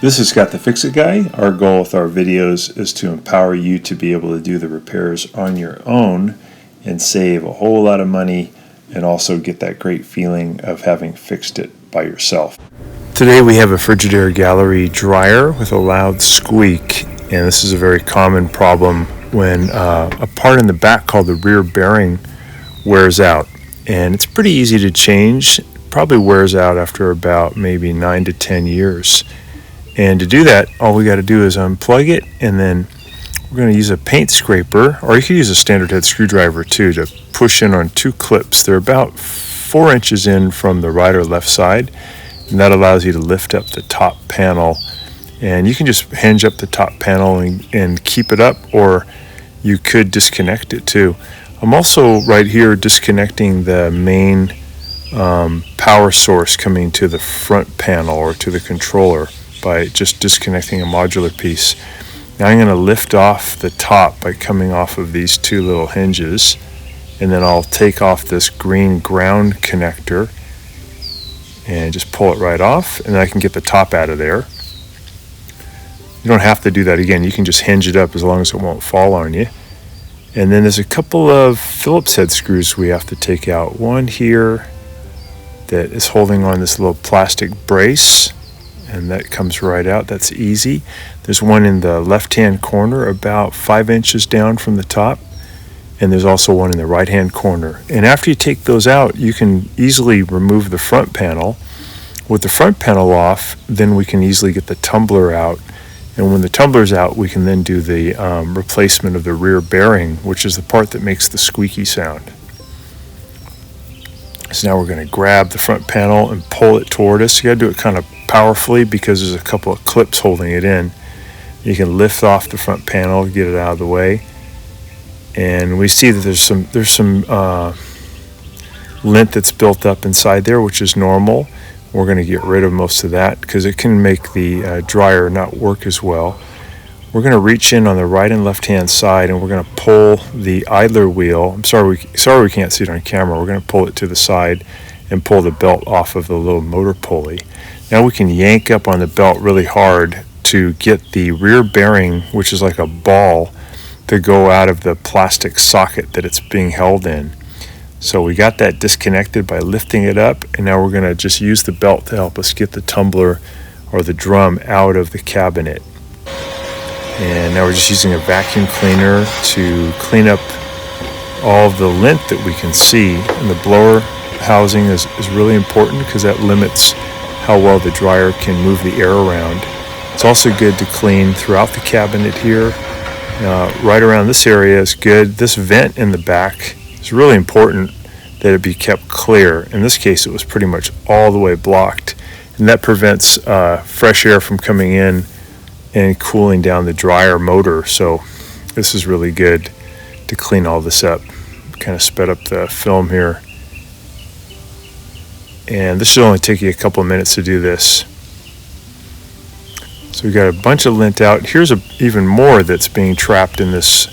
This is Scott the Fix-It Guy. Our goal with our videos is to empower you to be able to do the repairs on your own and save a whole lot of money and also get that great feeling of having fixed it by yourself. Today we have a Frigidaire Gallery dryer with a loud squeak, and this is a very common problem when a part in the back called the rear bearing wears out. And it's pretty easy to change. It probably wears out after about maybe 9 to 10 years. And to do that, all we got to do is unplug it, and then we're going to use a paint scraper, or you could use a standard head screwdriver too, to push in on 2 clips. They're about 4 inches in from the right or left side, and that allows you to lift up the top panel. And you can just hinge up the top panel and keep it up, or you could disconnect it too. I'm also right here disconnecting the main power source coming to the front panel or to the controller by just disconnecting a modular piece. Now I'm going to lift off the top by coming off of these 2 little hinges, and then I'll take off this green ground connector and just pull it right off, and then I can get the top out of there. You don't have to do that again. You can just hinge it up as long as it won't fall on you. And then there's a couple of Phillips head screws we have to take out. One here that is holding on this little plastic brace, and that comes right out. That's easy. There's one in the left-hand corner about 5 inches down from the top, and there's also one in the right-hand corner. And after you take those out, you can easily remove the front panel. With the front panel off, then we can easily get the tumbler out, and when the tumbler's out, we can then do the replacement of the rear bearing, which is the part that makes the squeaky sound. So now we're going to grab the front panel and pull it toward us. You got to do it kind of powerfully because there's a couple of clips holding it in. You can lift off the front panel, get it out of the way, and we see that there's some lint that's built up inside there, which is normal. We're going to get rid of most of that because it can make the dryer not work as well. We're going to reach in on the right and left hand side, and we're going to pull the idler wheel. I'm sorry we can't see it on camera. We're going to pull it to the side and pull the belt off of the little motor pulley. Now we can yank up on the belt really hard to get the rear bearing, which is like a ball, to go out of the plastic socket that it's being held in. So we got that disconnected by lifting it up, and now we're going to just use the belt to help us get the tumbler or the drum out of the cabinet. And now we're just using a vacuum cleaner to clean up all of the lint that we can see. And the blower housing is really important because that limits how well the dryer can move the air around. It's also good to clean throughout the cabinet here. Right around this area is good. This vent in the back is really important that it be kept clear. In this case, it was pretty much all the way blocked, and that prevents fresh air from coming in and cooling down the dryer motor. So this is really good to clean all this up. Kind of sped up the film here. And this should only take you a couple of minutes to do this. So we got a bunch of lint out. Here's even more that's being trapped in this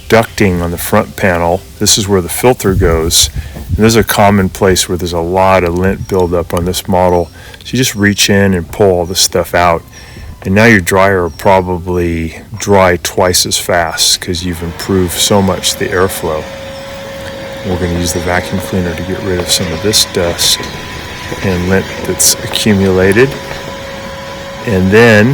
ducting on the front panel. This is where the filter goes. And this is a common place where there's a lot of lint buildup on this model. So you just reach in and pull all this stuff out. And now your dryer will probably dry twice as fast because you've improved so much the airflow. We're going to use the vacuum cleaner to get rid of some of this dust and lint that's accumulated. And then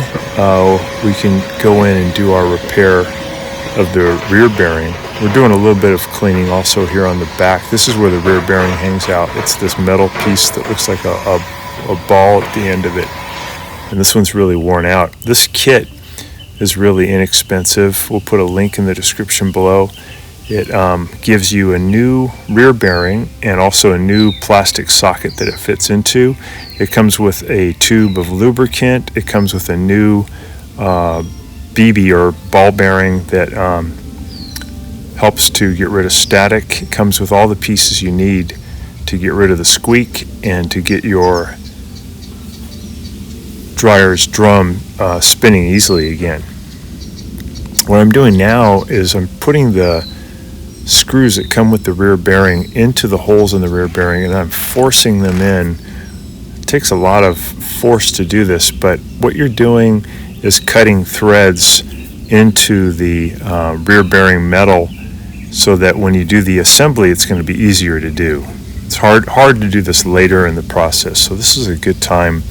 we can go in and do our repair of the rear bearing. We're doing a little bit of cleaning also here on the back. This is where the rear bearing hangs out. It's this metal piece that looks like a ball at the end of it. And this one's really worn out. This kit is really inexpensive. We'll put a link in the description below. It gives you a new rear bearing and also a new plastic socket that it fits into. It comes with a tube of lubricant. It comes with a new BB or ball bearing that helps to get rid of static. It comes with all the pieces you need to get rid of the squeak and to get your dryer's drum spinning easily again. What I'm doing now is I'm putting the screws that come with the rear bearing into the holes in the rear bearing, and I'm forcing them in takes a lot of force to do this, but what you're doing is cutting threads into the rear bearing metal so that when you do the assembly, it's going to be easier to do. It's hard to do this later in the process, so this is a good time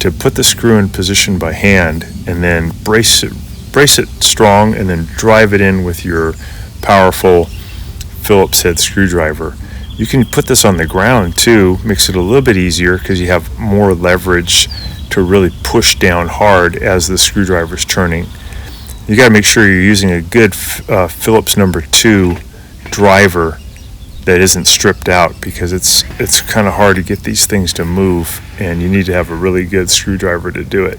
to put the screw in position by hand and then brace it strong, and then drive it in with your powerful Phillips head screwdriver. You can put this on the ground too, makes it a little bit easier because you have more leverage to really push down hard as the screwdriver is turning. You got to make sure you're using a good Phillips number 2 driver that isn't stripped out, because it's kind of hard to get these things to move, and you need to have a really good screwdriver to do it.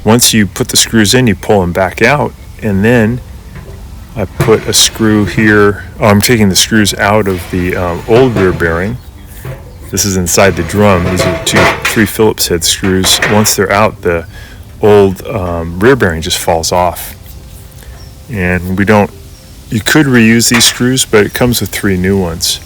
Once you put the screws in, you pull them back out, and then I put a screw here. I'm taking the screws out of the old rear bearing. This is inside the drum. These are 3 Phillips head screws. Once they're out, the old rear bearing just falls off. And you could reuse these screws, but it comes with 3 new ones.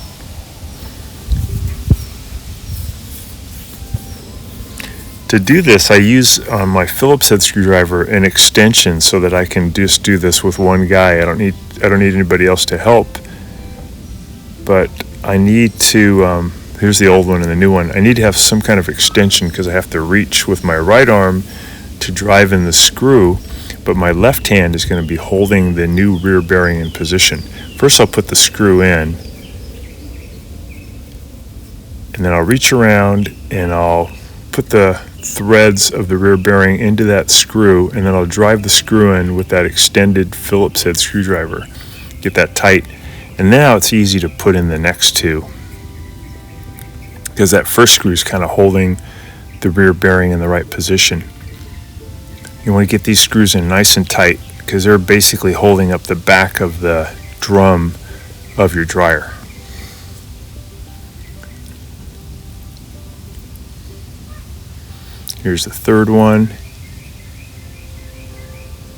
To do this, I use on my Phillips head screwdriver an extension so that I can just do this with one guy. I don't need anybody else to help. But I need to, here's the old one and the new one. I need to have some kind of extension because I have to reach with my right arm to drive in the screw, but my left hand is going to be holding the new rear bearing in position. First I'll put the screw in, and then I'll reach around and I'll put the threads of the rear bearing into that screw, and then I'll drive the screw in with that extended Phillips head screwdriver. Get that tight, and now it's easy to put in the next 2 because that first screw is kind of holding the rear bearing in the right position. You want to get these screws in nice and tight because they're basically holding up the back of the drum of your dryer. Here's the third one.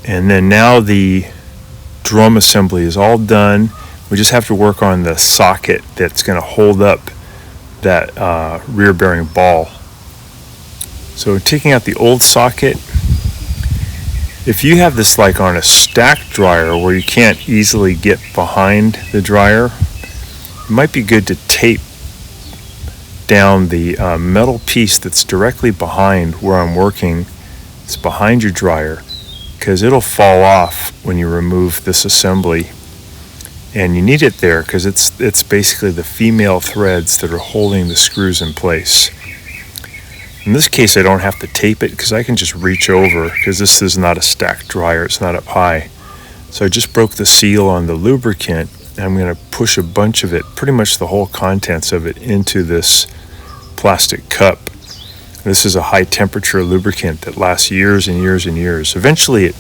And then now the drum assembly is all done. We just have to work on the socket that's going to hold up that rear bearing ball. So taking out the old socket, if you have this like on a stacked dryer where you can't easily get behind the dryer, it might be good to tape down the metal piece that's directly behind where I'm working. It's behind your dryer, because it'll fall off when you remove this assembly, and you need it there because it's basically the female threads that are holding the screws in place. In this case, I don't have to tape it because I can just reach over, because this is not a stacked dryer, it's not up high. So I just broke the seal on the lubricant, and I'm going to push a bunch of it, pretty much the whole contents of it, into this plastic cup. This is a high temperature lubricant that lasts years and years and years. Eventually it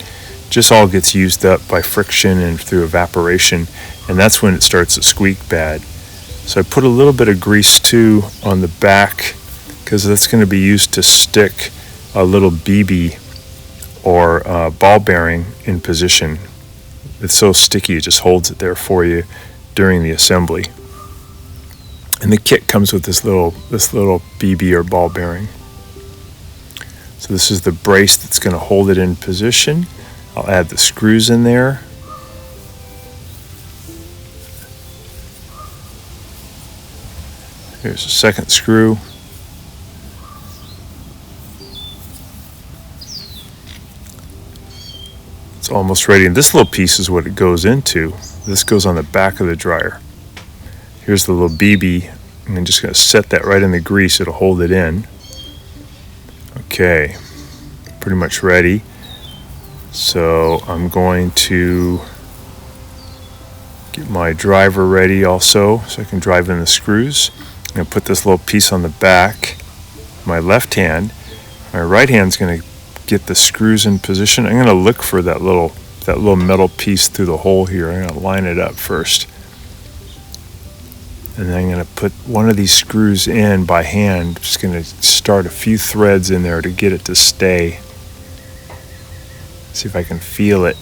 just all gets used up by friction and through evaporation, and that's when it starts to squeak bad. So I put a little bit of grease too on the back, because that's going to be used to stick a little BB or ball bearing in position. It's so sticky it just holds it there for you during the assembly. And the kit comes with this little BB or ball bearing. So this is the brace that's going to hold it in position. I'll add the screws in there. Here's a second screw. It's almost ready. And this little piece is what it goes into. This goes on the back of the dryer. Here's the little BB. I'm just going to set that right in the grease. It'll hold it in. Okay, pretty much ready. So I'm going to get my driver ready also, so I can drive in the screws. I'm going to put this little piece on the back. My left hand. My right hand's going to get the screws in position. I'm going to look for that little metal piece through the hole here. I'm going to line it up first. And then I'm going to put one of these screws in by hand. I'm just going to start a few threads in there to get it to stay. See if I can feel it.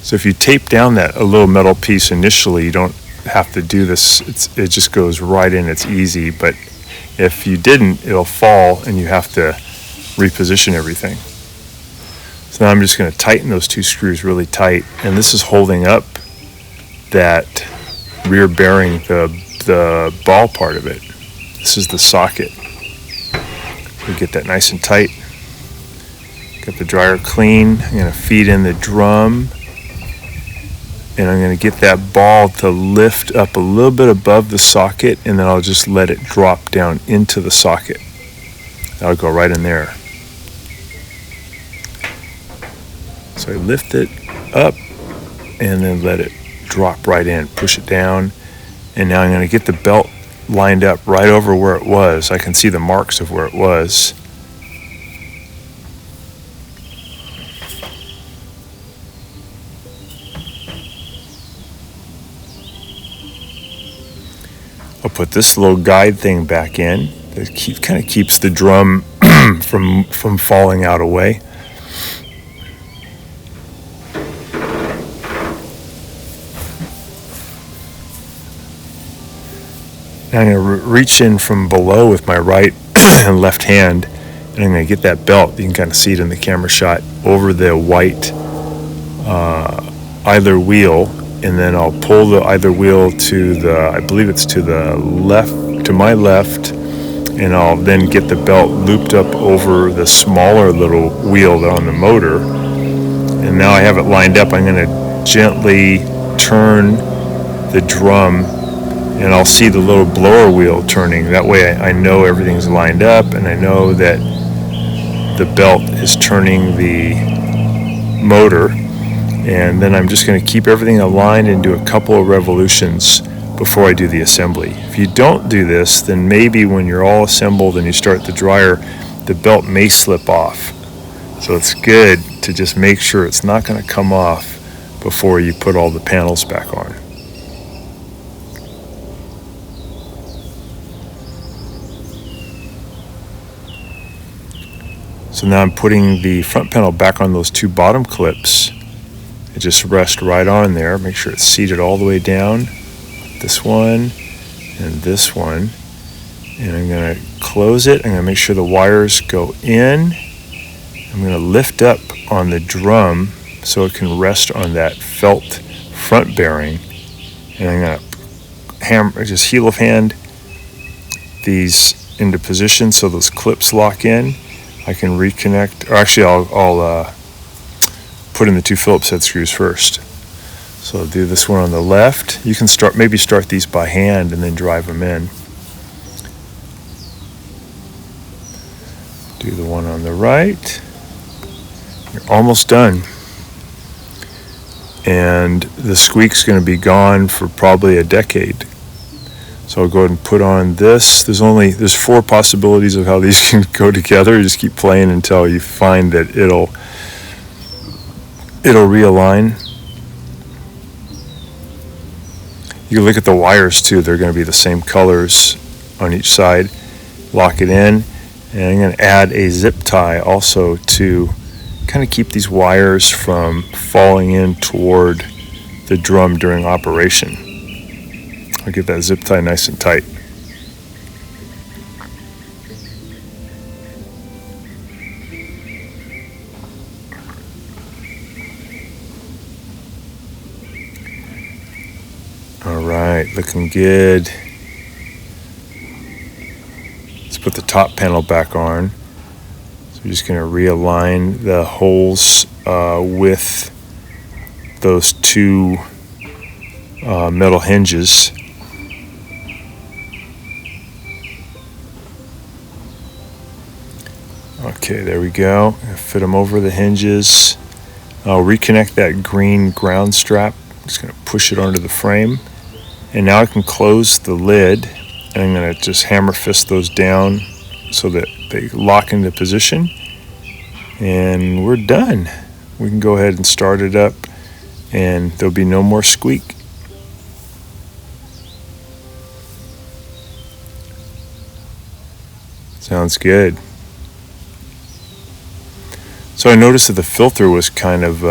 So if you tape down a little metal piece initially, you don't have to do this. It just goes right in. It's easy, but if you didn't, it'll fall and you have to reposition everything. So now I'm just going to tighten those 2 screws really tight, and this is holding up that rear bearing, the ball part of it. This is the socket. We get that nice and tight. Get the dryer clean. I'm going to feed in the drum, and I'm going to get that ball to lift up a little bit above the socket, and then I'll just let it drop down into the socket. That'll go right in there. So I lift it up and then let it drop right in, push it down, and now I'm going to get the belt lined up right over where it was. I can see the marks of where it was. I'll put this little guide thing back in. It kind of keeps the drum from falling out away. Now I'm going to reach in from below with my right and left hand, and I'm going to get that belt, you can kind of see it in the camera shot, over the white idler wheel, and then I'll pull the idler wheel to the, I believe it's to the left, to my left, and I'll then get the belt looped up over the smaller little wheel on the motor, and now I have it lined up. I'm going to gently turn the drum, and I'll see the little blower wheel turning. That way I know everything's lined up, and I know that the belt is turning the motor. And then I'm just going to keep everything aligned and do a couple of revolutions before I do the assembly. If you don't do this, then maybe when you're all assembled and you start the dryer, the belt may slip off. So it's good to just make sure it's not going to come off before you put all the panels back on. So now I'm putting the front panel back on those 2 bottom clips. It just rests right on there. Make sure it's seated all the way down. This one and this one. And I'm going to close it. I'm going to make sure the wires go in. I'm going to lift up on the drum so it can rest on that felt front bearing. And I'm going to hammer, just heel of hand these into position so those clips lock in. I can reconnect, or actually I'll put in the 2 Phillips head screws first. So I'll do this one on the left. You can maybe start these by hand and then drive them in. Do the one on the right. You're almost done. And the Squeak's going to be gone for probably a decade. So I'll go ahead and put on this. There's 4 possibilities of how these can go together. You just keep playing until you find that it'll realign. You can look at the wires too. They're going to be the same colors on each side. Lock it in. And I'm going to add a zip tie also to kind of keep these wires from falling in toward the drum during operation. I'll get that zip tie nice and tight. All right, looking good. Let's put the top panel back on. So we're just going to realign the holes with those 2 metal hinges. Okay, there we go. Fit them over the hinges. I'll reconnect that green ground strap. Just going to push it onto the frame. And now I can close the lid, and I'm going to just hammer fist those down so that they lock into position. And we're done. We can go ahead and start it up, and there'll be no more squeak. Sounds good. So I noticed that the filter was kind of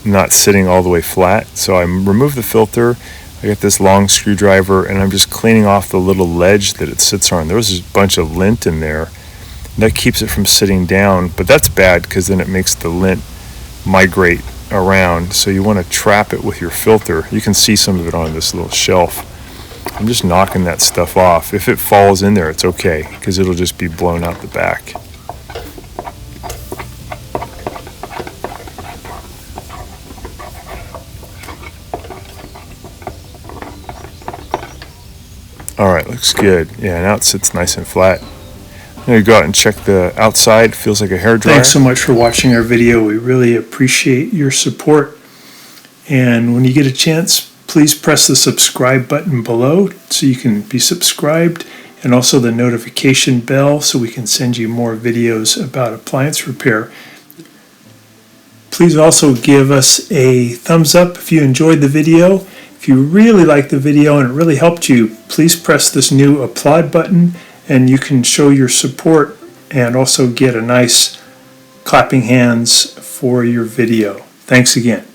not sitting all the way flat. So I removed the filter. I got this long screwdriver and I'm just cleaning off the little ledge that it sits on. There was a bunch of lint in there. And that keeps it from sitting down, but that's bad because then it makes the lint migrate around. So you want to trap it with your filter. You can see some of it on this little shelf. I'm just knocking that stuff off. If it falls in there, it's okay because it'll just be blown out the back. Alright, looks good. Yeah, now it sits nice and flat. I'm going to go out and check the outside. Feels like a hairdryer. Thanks so much for watching our video. We really appreciate your support. And when you get a chance, please press the subscribe button below so you can be subscribed, and also the notification bell so we can send you more videos about appliance repair. Please also give us a thumbs up if you enjoyed the video. If you really liked the video and it really helped you, please press this new applaud button and you can show your support and also get a nice clapping hands for your video. Thanks again.